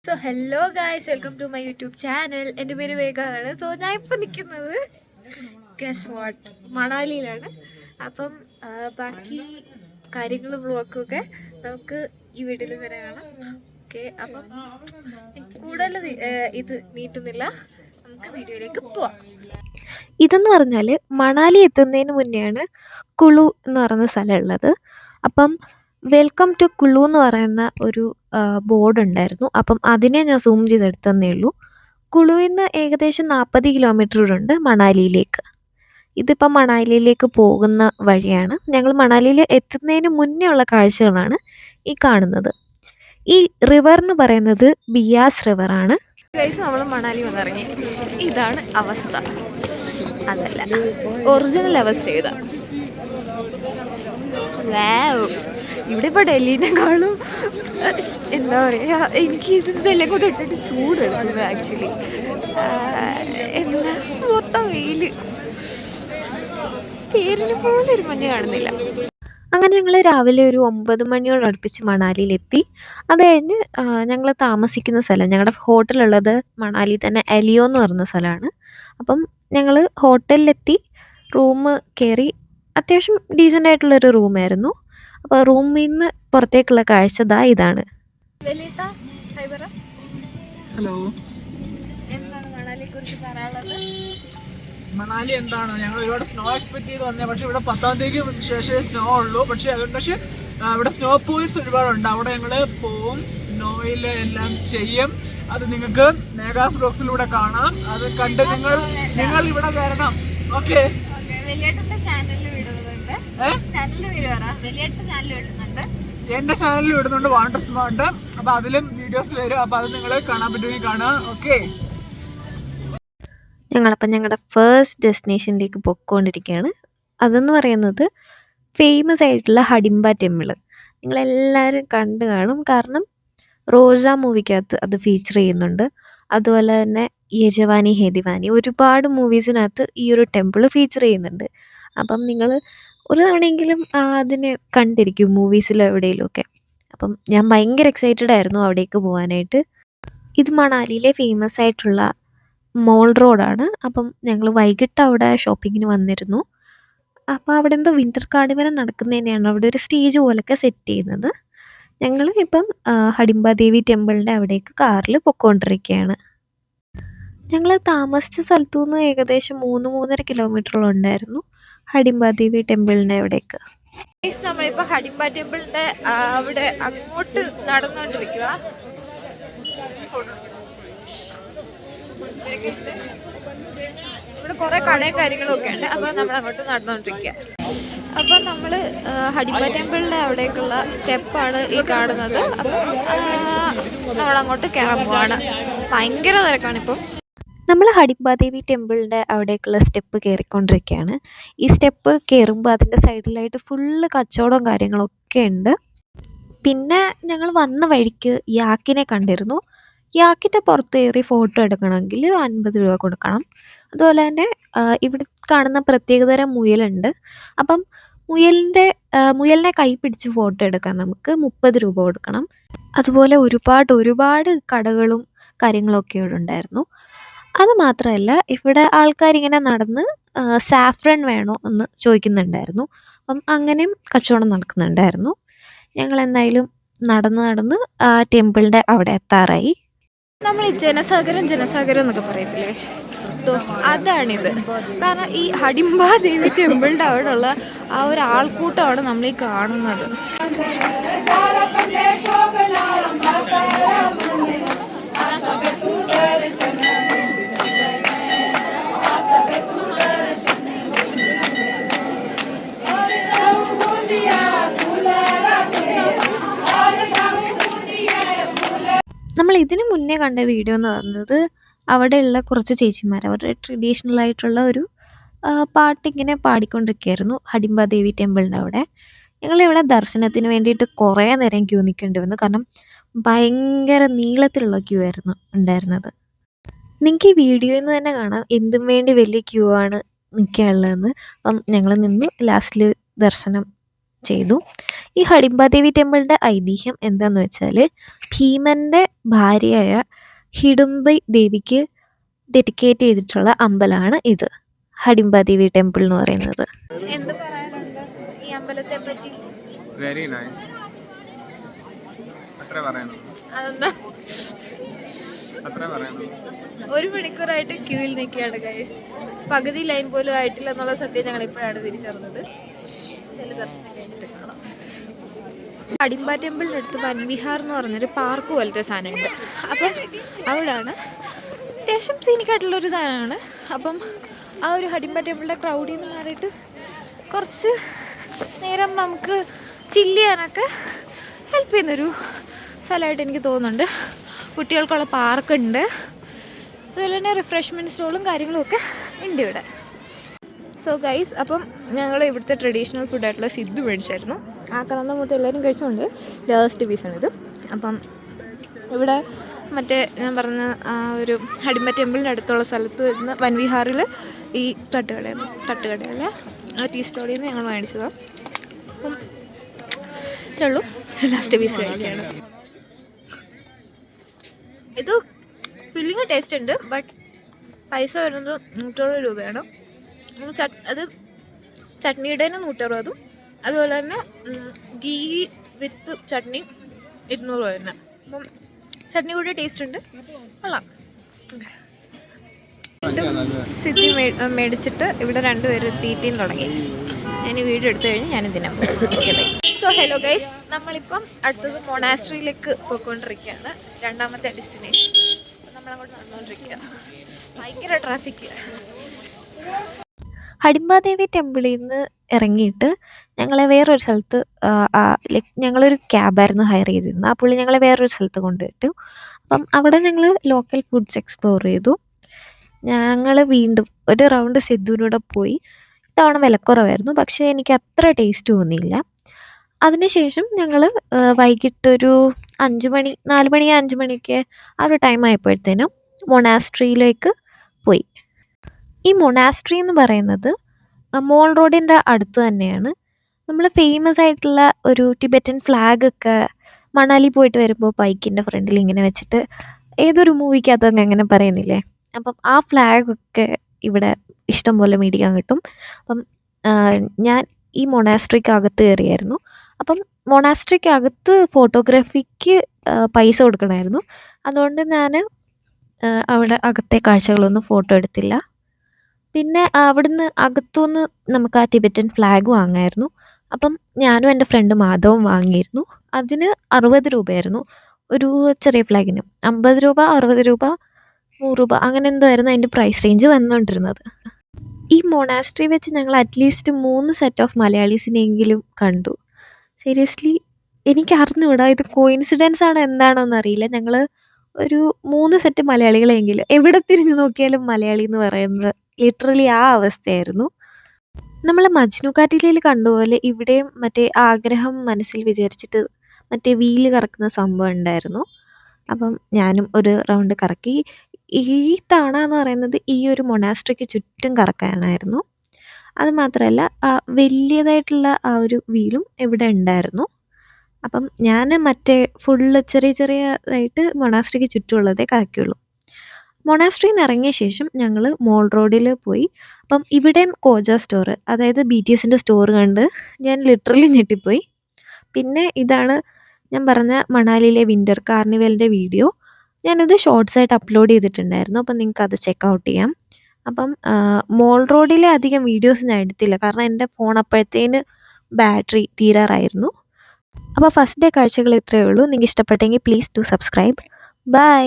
So hello guys, welcome to my YouTube channel. എൻ്റെ പേര് വേഗമാണ്. So ഞാൻ ഇപ്പോൾ നിൽക്കുന്നത് ഗസ് വാട്ട് മണാലിയിലാണ്. അപ്പം ബാക്കി കാര്യങ്ങൾ ബ്ലോക്കൊക്കെ നമുക്ക് ഈ വീട്ടിൽ തന്നെ കാണാം. ഓക്കെ, അപ്പം കൂടുതൽ ഇത് നീട്ടുന്നില്ല, നമുക്ക് വീഡിയോയിലേക്ക് പോവാം. ഇതെന്ന് പറഞ്ഞാൽ മണാലി എത്തുന്നതിന് മുന്നെയാണ് കുളു എന്ന് പറയുന്ന സ്ഥലമുള്ളത്. അപ്പം വെൽക്കം ടു കുളു എന്ന് പറയുന്ന ഒരു ബോർഡ് ഉണ്ടായിരുന്നു. അപ്പം അതിനെ ഞാൻ സൂം ചെയ്തെടുത്തന്നേ ഉള്ളൂ. കുളുവിൽ നിന്ന് ഏകദേശം 40 കിലോമീറ്റർ ഉണ്ട് മണാലിയിലേക്ക്. ഇതിപ്പം മണാലിയിലേക്ക് പോകുന്ന വഴിയാണ്. ഞങ്ങൾ മണാലിയിൽ എത്തുന്നതിന് മുന്നേ ഉള്ള കാഴ്ചകളാണ് ഈ കാണുന്നത്. ഈ റിവർ എന്ന് പറയുന്നത് ബിയാസ് റിവറാണ്. നമ്മൾ മണാലി വന്നിറങ്ങി. ഇതാണ് അവസ്ഥ. അതല്ല, ഒറിജിനൽ അവസ്ഥ ഇതാണ്. വാവ്, ഇവിടെ ഇപ്പോൾ ഡൽഹിനെക്കാളും എന്താ പറയുക, എനിക്ക് ഇതെല്ലാം കൂടെ ഇട്ടിട്ട് ചൂടെടുക്കുന്നത് ആക്ച്വലി. എന്താ മൊത്തം വെയിൽ, പേരിന് പോലും ഒരു മഞ്ഞ് കാണുന്നില്ല. അങ്ങനെ ഞങ്ങൾ രാവിലെ ഒരു 9 മണിയോടടുപ്പിച്ച് മണാലിയിലെത്തി. അത് കഴിഞ്ഞ് ഞങ്ങൾ താമസിക്കുന്ന സ്ഥലം, ഞങ്ങളുടെ ഹോട്ടലുള്ളത് മണാലി തന്നെ എലിയോ എന്ന് പറയുന്ന സ്ഥലമാണ്. അപ്പം ഞങ്ങൾ ഹോട്ടലിലെത്തി, റൂം കയറി. അത്യാവശ്യം ഡീസൻ്റ് ആയിട്ടുള്ളൊരു റൂമായിരുന്നു. അപ്പോൾ റൂമിൽ നിന്ന് പുറത്തേക്കുള്ള കാഴ്ച ഇതാണ്. ഹലോ, എന്താണ് മണാലിയെ കുറിച്ച് പറയാനുള്ളത്? മണാലി എന്താണ്, ഞങ്ങൾ ഒരുപാട് സ്നോ എക്സ്പെക്ട് ചെയ്ത് വന്നത്. പക്ഷേ ഇവിടെ 10-ാം തീയതിക്ക് ശേഷമേ സ്നോ ഉള്ളൂ. പക്ഷേ ഇവിടെ സ്നോ പൂൾസ് ഒരുപാടുണ്ട്. അവിടെ ഞങ്ങൾ പോവും, സ്നോയിൽ എല്ലാം ചെയ്യും. അത് നിങ്ങൾക്ക് മേഘാസ് ബ്ലോഗ്സിലൂടെ കാണാം. അത് കണ്ട് നിങ്ങൾ ഇവിടെ വരണം. ഓക്കെ, എന്റെ ചാനലിൽ ഇടുന്നുണ്ട് വാണ്ടർ സ്മാർട്ട്. അപ്പൊ അതിലും വീഡിയോസ് വരും. അപ്പൊ അത് നിങ്ങൾ കാണാൻ പറ്റുമെങ്കിൽ കാണാം. ഓക്കെ, ഞങ്ങളപ്പം ഞങ്ങളുടെ ഫസ്റ്റ് ഡെസ്റ്റിനേഷനിലേക്ക് പൊയ്ക്കൊണ്ടിരിക്കുകയാണ്. അതെന്ന് പറയുന്നത് ഫേമസ് ആയിട്ടുള്ള ഹഡിംബ ടെമ്പിൾ. നിങ്ങളെല്ലാവരും കണ്ടു കാണും, കാരണം റോജ മൂവിക്കകത്ത് അത് ഫീച്ചർ ചെയ്യുന്നുണ്ട്. അതുപോലെ തന്നെ യജവാനി ഹേ ദിവാനി, ഒരുപാട് മൂവീസിനകത്ത് ഈ ഒരു ടെമ്പിൾ ഫീച്ചർ ചെയ്യുന്നുണ്ട്. അപ്പം നിങ്ങൾ ഒരു തവണയെങ്കിലും അതിനെ കണ്ടിരിക്കും മൂവീസിലോ എവിടെയെങ്കിലുമൊക്കെ. അപ്പം ഞാൻ ഭയങ്കര എക്സൈറ്റഡ് ആയിരുന്നു അവിടേക്ക് പോകാനായിട്ട്. ഇത് മണാലിയിലെ ഫേമസ് ആയിട്ടുള്ള മോൾ റോഡാണ്. അപ്പം ഞങ്ങൾ വൈകിട്ട് അവിടെ ഷോപ്പിങ്ങിന് വന്നിരുന്നു. അപ്പോൾ അവിടെ എന്തോ വിൻ്റർ കാർണിവൽ നടക്കുന്നതന്നെയാണ്. അവിടെ ഒരു സ്റ്റേജ് പോലൊക്കെ സെറ്റ് ചെയ്യുന്നത്. ഞങ്ങൾ ഇപ്പം ഹഡിംബ ദേവി ടെമ്പിളിൻ്റെ അവിടേക്ക് കാറിൽ പൊയ്ക്കൊണ്ടിരിക്കുകയാണ്. ഞങ്ങൾ താമസിച്ച സ്ഥലത്തു നിന്ന് ഏകദേശം 3-3.5 കിലോമീറ്ററോളം ഉണ്ടായിരുന്നു ഹഡിംബ ദേവി ടെമ്പിളിൻ്റെ അവിടേക്ക്. നമ്മളിപ്പോൾ ഹഡിംബ ടെമ്പിളിൻ്റെ അവിടെ അങ്ങോട്ട് നടന്നുകൊണ്ടിരിക്കുക. ഇവിടെ കുറേ കടയും കാര്യങ്ങളും ഒക്കെ ഉണ്ട്. അപ്പോൾ നമ്മൾ അങ്ങോട്ട് നടന്നുകൊണ്ടിരിക്കുക. അപ്പോൾ നമ്മൾ ഹഡിംബ ടെമ്പിളിൻ്റെ അവിടേക്കുള്ള സ്റ്റെപ്പാണ് ഈ കാണുന്നത്. അപ്പം നമ്മളങ്ങോട്ട് കയറാൻ പോവാണ്. ഭയങ്കര തിരക്കാണിപ്പം. നമ്മൾ ഹഡിംബ ദേവി ടെമ്പിളിൻ്റെ അവിടേക്കുള്ള സ്റ്റെപ്പ് കയറിക്കൊണ്ടിരിക്കുകയാണ്. ഈ സ്റ്റെപ്പ് കയറുമ്പോൾ അതിൻ്റെ സൈഡിലായിട്ട് ഫുള്ള് കച്ചവടവും കാര്യങ്ങളൊക്കെ ഉണ്ട്. പിന്നെ ഞങ്ങൾ വന്ന വഴിക്ക് യാക്കിനെ കണ്ടിരുന്നു. യാക്കിൻ്റെ പുറത്ത് കയറി ഫോട്ടോ എടുക്കണമെങ്കിൽ 50 രൂപ കൊടുക്കണം. അതുപോലെ തന്നെ ഇവിടെ കാണുന്ന പ്രത്യേകതരം മുയലുണ്ട്. അപ്പം മുയലിനെ കൈ പിടിച്ച് ഫോട്ടോ എടുക്കാൻ നമുക്ക് 30 രൂപ കൊടുക്കണം. അതുപോലെ ഒരുപാട് കടകളും കാര്യങ്ങളൊക്കെ ഇവിടെ ഉണ്ടായിരുന്നു. അത് മാത്രമല്ല, ഇവിടെ ആൾക്കാരിങ്ങനെ നടന്ന് സാഫ്രൺ വേണോ എന്ന് ചോദിക്കുന്നുണ്ടായിരുന്നു. അപ്പം അങ്ങനെയും കച്ചവടം നടക്കുന്നുണ്ടായിരുന്നു. ഞങ്ങൾ എന്തായാലും നടന്ന് ടെമ്പിളിൻ്റെ അവിടെ എത്താറായി. നമ്മൾ ഈ ജനസാഗരം എന്നൊക്കെ പറയത്തില്ലേ, അതാണിത്. കാരണം ഈ ഹഡിംബ ദേവി ടെമ്പിളിൻ്റെ അവിടെയുള്ള ആ ഒരു ആൾക്കൂട്ടമാണ് നമ്മൾ ഈ കാണുന്നത്. നമ്മൾ ഇതിന് മുന്നേ കണ്ട വീഡിയോ എന്ന് പറയുന്നത് അവിടെയുള്ള കുറച്ച് ചേച്ചിമാർ അവരുടെ ട്രഡീഷണൽ ആയിട്ടുള്ള ഒരു പാട്ടിങ്ങനെ പാടിക്കൊണ്ടിരിക്കുകയായിരുന്നു ഹഡിംബ ദേവി ടെമ്പിളിൻ്റെ അവിടെ. ഞങ്ങളിവിടെ ദർശനത്തിന് വേണ്ടിയിട്ട് കുറേ നേരം ക്യൂ നിൽക്കേണ്ടി വന്നു. കാരണം ഭയങ്കര നീളത്തിലുള്ള ക്യൂ ആയിരുന്നു ഉണ്ടായിരുന്നത്. നിങ്ങൾക്ക് ഈ വീഡിയോയിൽ നിന്ന് തന്നെ കാണാം എന്തും വേണ്ടി വലിയ ക്യൂ ആണ് നിൽക്കാനുള്ളതെന്ന്. അപ്പം ഞങ്ങൾ നിന്ന് ലാസ്റ്റിൽ ദർശനം ചെയ്തു. ഈ ഹഡിംബാദേവി ടെമ്പിളിൻ്റെ ഐതിഹ്യം എന്താന്ന് വെച്ചാൽ ഭീമൻ്റെ ഭാര്യയായ ഹിഡുംബൈ ദേവിക്ക് ഡെഡിക്കേറ്റ് ചെയ്തിട്ടുള്ള അമ്പലമാണ് ഇത്, ഹഡിംബാദേവി ടെമ്പിൾ എന്ന് പറയുന്നത്. എന്ത് പറയാനുണ്ട് ഈ അമ്പലത്തെ പറ്റി? Very nice. അത്ര പറയാനുള്ളൂ. അതെന്താ? അത്ര പറയാനുള്ളൂ. 1 മണിക്കൂറായിട്ട് ക്യൂവിൽ നിൽക്കുകയാണ് ഗൈസ്. പകുതി ലൈൻ പോലും ആയിട്ടില്ല എന്നുള്ള സത്യം ഞങ്ങൾ ഇപ്പോഴാണ് തിരിച്ചറിഞ്ഞത്. ഇതിൽ ദർശനം കഴിഞ്ഞിട്ട് കാണാം. ഹഡിംബ ടെമ്പിളിനടുത്ത് വൻവിഹാർ എന്ന് പറഞ്ഞൊരു പാർക്ക് പോലത്തെ സാധനമുണ്ട്. അപ്പം അവിടെയാണ് അത്യാവശ്യം സീനിക്കായിട്ടുള്ളൊരു സാധനമാണ്. അപ്പം ആ ഒരു ഹഡിംബ ടെമ്പിളിൻ്റെ ക്രൗഡിൽ നിന്ന് മാറിയിട്ട് കുറച്ച് നേരം നമുക്ക് ചില്ല് ചെയ്യാനൊക്കെ ഹെൽപ്പ് ചെയ്യുന്നൊരു സ്ഥലമായിട്ട് എനിക്ക് തോന്നുന്നുണ്ട്. കുട്ടികൾക്കുള്ള പാർക്കുണ്ട്, അതുപോലെ തന്നെ റിഫ്രഷ്മെൻറ്റ് സ്റ്റോളും കാര്യങ്ങളും ഒക്കെ ഉണ്ട് ഇവിടെ. സോ ഗൈസ്, അപ്പം ഞങ്ങൾ ഇവിടുത്തെ ട്രഡീഷണൽ ഫുഡായിട്ടുള്ള സിദ്ധു മേടിച്ചായിരുന്നു. ആ കളന്ന മൊത്തം എല്ലാവരും കഴിച്ചുകൊണ്ട് ലാസ്റ്റ് പീസാണിത്. അപ്പം ഇവിടെ മറ്റേ ഞാൻ പറഞ്ഞ ആ ഒരു ഹഡിംബ ടെമ്പിളിൻ്റെ അടുത്തുള്ള സ്ഥലത്ത് വരുന്ന വൻവിഹാറിൽ ഈ തട്ടുകടയല്ല ആ ടീ സ്റ്റോളിൽ നിന്ന് ഞങ്ങൾ മേടിച്ചതാണ്. അപ്പം ഇത്രേ ഉള്ളൂ, ലാസ്റ്റ് പീസ് കഴിക്കുകയാണ്. ഇത് ഫില്ലിങ് ടേസ്റ്റ് ഉണ്ട്, ബട്ട് പൈസ വരുന്നത് 160 രൂപയാണ്. അത് ചട്നിയുടെ തന്നെ 160, അതുപോലെ തന്നെ ഗീ വിത്ത് ചട്നി 200 രൂപ തന്നെ. അപ്പം ചട്നി കൂടെ ടേസ്റ്റ് ഉണ്ട്, കൊള്ളാം. സിദ്ധി മേടിച്ചിട്ട് ഇവിടെ 2 പേര് തീറ്റയും തുടങ്ങി. ഞാൻ ഈ വീഡിയോ എടുത്തു കഴിഞ്ഞ് ഞാൻ ഇതിനെ പോകും. സോ ഹലോ ഗൈസ്, നമ്മളിപ്പം അടുത്തത് മൊണാസ്ട്രിയിലേക്ക് പോയിക്കൊണ്ടിരിക്കുകയാണ്, 2ാമത്തെ ഡെസ്റ്റിനേഷൻ. നമ്മളങ്ങോട്ട് നടന്നുകൊണ്ടിരിക്കുക, ഭയങ്കര ട്രാഫിക്. ഹഡിംബാദേവി ടെമ്പിളിൽ നിന്ന് ഇറങ്ങിയിട്ട് ഞങ്ങളെ വേറൊരു സ്ഥലത്ത് ഞങ്ങളൊരു ക്യാബായിരുന്നു ഹയർ ചെയ്തിരുന്നത്. ആ പുള്ളി ഞങ്ങളെ വേറൊരു സ്ഥലത്ത് കൊണ്ടുപോയിട്ടു. അപ്പം അവിടെ ഞങ്ങൾ ലോക്കൽ ഫുഡ്സ് എക്സ്പ്ലോർ ചെയ്തു. ഞങ്ങൾ വീണ്ടും ഒരു റൗണ്ട് സിദ്ധുവിനൂടെ പോയി. ഇത്തവണ വിലക്കുറവായിരുന്നു, പക്ഷേ എനിക്ക് അത്ര ടേസ്റ്റ് തോന്നിയില്ല. അതിനുശേഷം ഞങ്ങൾ വൈകിട്ടൊരു 5 മണി 4 മണി 5 മണിയൊക്കെ ആ ഒരു ടൈം ആയപ്പോഴത്തേനും മൊണാസ്ട്രിയിലേക്ക് പോയി. ഈ മൊണാസ്ട്രി എന്ന് പറയുന്നത് മോൾ റോഡിൻ്റെ അടുത്ത് തന്നെയാണ്. നമ്മൾ ഫേമസ് ആയിട്ടുള്ള ഒരു ടിബറ്റൻ ഫ്ലാഗൊക്കെ മണാലി പോയിട്ട് വരുമ്പോൾ ബൈക്കിൻ്റെ ഫ്രണ്ടിൽ ഇങ്ങനെ വെച്ചിട്ട് ഏതൊരു മൂവിക്കകത്തൊക്കെ അങ്ങനെ പറയുന്നില്ലേ, അപ്പം ആ ഫ്ലാഗൊക്കെ ഇവിടെ ഇഷ്ടം പോലെ മേടിക്കാൻ കിട്ടും. അപ്പം ഞാൻ ഈ മൊണാസ്ട്രിക്കകത്ത് കയറിയായിരുന്നു. അപ്പം മൊണാസ്ട്രിക്കകത്ത് ഫോട്ടോഗ്രാഫിക്ക് പൈസ കൊടുക്കണമായിരുന്നു. അതുകൊണ്ട് ഞാൻ അവിടെ അകത്തെ കാഴ്ചകളൊന്നും ഫോട്ടോ എടുത്തില്ല. പിന്നെ അവിടുന്ന് അകത്തുനിന്ന് നമുക്ക് ആ ടിബറ്റൻ ഫ്ലാഗ് വാങ്ങാമായിരുന്നു. അപ്പം ഞാനും എൻ്റെ ഫ്രണ്ട് മാധവും വാങ്ങിയിരുന്നു. അതിന് 60 രൂപയായിരുന്നു ഒരു ചെറിയ ഫ്ലാഗിന്. 50 രൂപ, 60 രൂപ, 100 രൂപ അങ്ങനെ എന്തോ ആയിരുന്നു അതിൻ്റെ പ്രൈസ് റേഞ്ച് വന്നുകൊണ്ടിരുന്നത്. ഈ മൊണാസ്ട്രി വെച്ച് ഞങ്ങൾ അറ്റ്ലീസ്റ്റ് 3 സെറ്റ് ഓഫ് മലയാളീസിനെങ്കിലും കണ്ടു. സീരിയസ്ലി എനിക്ക് അറിഞ്ഞുകൂടാ ഇത് കോയിൻസിഡൻസ് ആണോ എന്താണോന്ന് അറിയില്ല. ഞങ്ങൾ ഒരു 3 സെറ്റ് മലയാളികളെങ്കിലും, എവിടെ തിരിഞ്ഞു നോക്കിയാലും മലയാളി എന്ന് പറയുന്നത് ലിറ്ററലി ആ അവസ്ഥയായിരുന്നു. നമ്മൾ മജ്നു കാറ്റിലയിൽ കണ്ടുപോലെ ഇവിടെയും മറ്റേ ആഗ്രഹം മനസ്സിൽ വിചാരിച്ചിട്ട് മറ്റേ വീല് കറക്കുന്ന സംഭവം ഉണ്ടായിരുന്നു. അപ്പം ഞാനും ഒരു റൗണ്ട് കറക്കി. ഈ തവണ എന്ന് പറയുന്നത് ഈ ഒരു മൊണാസ്ട്രിക്ക് ചുറ്റും കറക്കാനായിരുന്നു. അത് മാത്രമല്ല വലിയതായിട്ടുള്ള ആ ഒരു വീലും ഇവിടെ ഉണ്ടായിരുന്നു. അപ്പം ഞാൻ മറ്റേ ഫുള്ള് ചെറിയ ചെറിയതായിട്ട് മൊണാസ്ട്രിക്ക് ചുറ്റുമുള്ളതേ കറക്കിയുള്ളൂ. മൊണാസ്ട്രിയിൽ നിന്ന് ഇറങ്ങിയ ശേഷം ഞങ്ങൾ മോൾ റോഡിൽ പോയി. അപ്പം ഇവിടെയും കോജ സ്റ്റോർ, അതായത് BTSൻ്റെ സ്റ്റോർ കണ്ട് ഞാൻ ലിറ്ററലി ഞെട്ടിപ്പോയി. പിന്നെ ഇതാണ് ഞാൻ പറഞ്ഞ മണാലിയിലെ വിൻ്റർ കാർണിവലിൻ്റെ വീഡിയോ. ഞാനത് ഷോർട്സായിട്ട് അപ്ലോഡ് ചെയ്തിട്ടുണ്ടായിരുന്നു. അപ്പം നിങ്ങൾക്ക് അത് ചെക്കൗട്ട് ചെയ്യാം. അപ്പം മോൾ റോഡിലെ അധികം വീഡിയോസ് ഞാൻ എടുത്തില്ല, കാരണം എൻ്റെ ഫോൺ അപ്പോഴത്തേന് ബാറ്ററി തീരാറായിരുന്നു. അപ്പോൾ ഫസ്റ്റ് ഡേ കാഴ്ചകൾ ഇത്രയേ ഉള്ളൂ. നിങ്ങൾക്ക് ഇഷ്ടപ്പെട്ടെങ്കിൽ പ്ലീസ് ഡു സബ്സ്ക്രൈബ്. ബൈ.